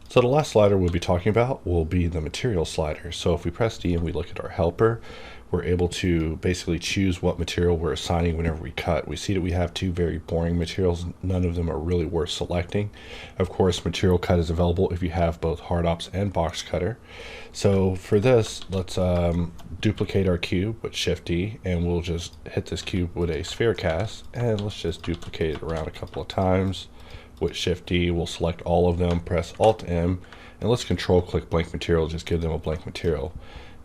So the last slider we'll be talking about will be the material slider. So if we press D and we look at our helper, we're able to basically choose what material we're assigning whenever we cut. We see that we have two very boring materials. None of them are really worth selecting. Of course, material cut is available if you have both HardOps and Boxcutter. So for this, let's duplicate our cube with Shift D, and we'll just hit this cube with a sphere cast, and let's just duplicate it around a couple of times. With Shift D, we'll select all of them, press Alt M, and let's control click blank material, just give them a blank material.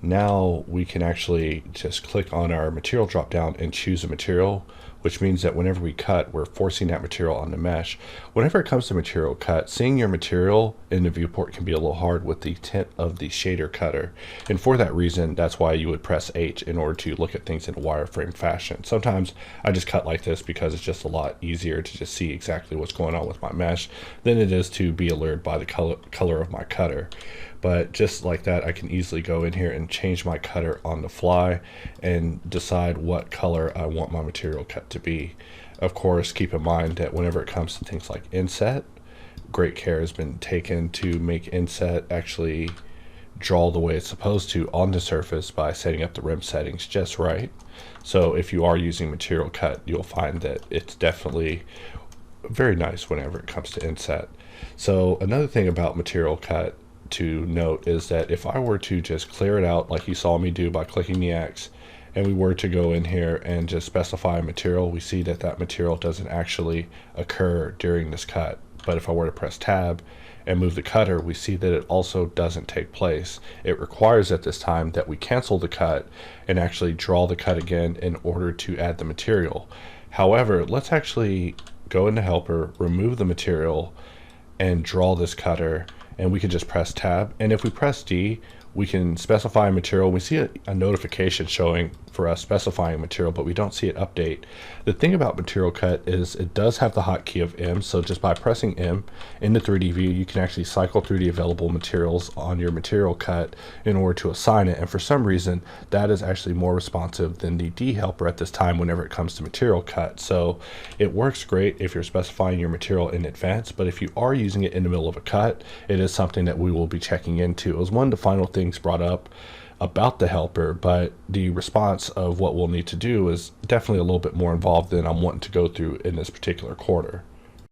Now we can actually just click on our material drop down and choose a material, which means that whenever we cut, we're forcing that material on the mesh. Whenever it comes to material cut, seeing your material in the viewport can be a little hard with the tint of the shader cutter. And for that reason, that's why you would press H in order to look at things in a wireframe fashion. Sometimes I just cut like this because it's just a lot easier to just see exactly what's going on with my mesh than it is to be alerted by the color of my cutter. But just like that, I can easily go in here and change my cutter on the fly and decide what color I want my material cut to be. Of course, keep in mind that whenever it comes to things like inset, great care has been taken to make inset actually draw the way it's supposed to on the surface by setting up the rim settings just right. So if you are using material cut, you'll find that it's definitely very nice whenever it comes to inset. So another thing about material cut to note is that if I were to just clear it out like you saw me do by clicking the X, and we were to go in here and just specify a material, we see that that material doesn't actually occur during this cut. But if I were to press Tab and move the cutter, we see that it also doesn't take place. It requires at this time that we cancel the cut and actually draw the cut again in order to add the material. However, let's actually go into Helper, remove the material, and draw this cutter, and we can just press Tab. And if we press D, we can specify a material. We see a notification showing for us specifying material, but we don't see it update. The thing about material cut is it does have the hotkey of M, so just by pressing M in the 3D view, you can actually cycle through the available materials on your material cut in order to assign it. And for some reason, that is actually more responsive than the D helper at this time whenever it comes to material cut. So it works great if you're specifying your material in advance, but if you are using it in the middle of a cut, it is something that we will be checking into. It was one of the final things brought up about the helper, but the response of what we'll need to do is definitely a little bit more involved than I'm wanting to go through in this particular quarter.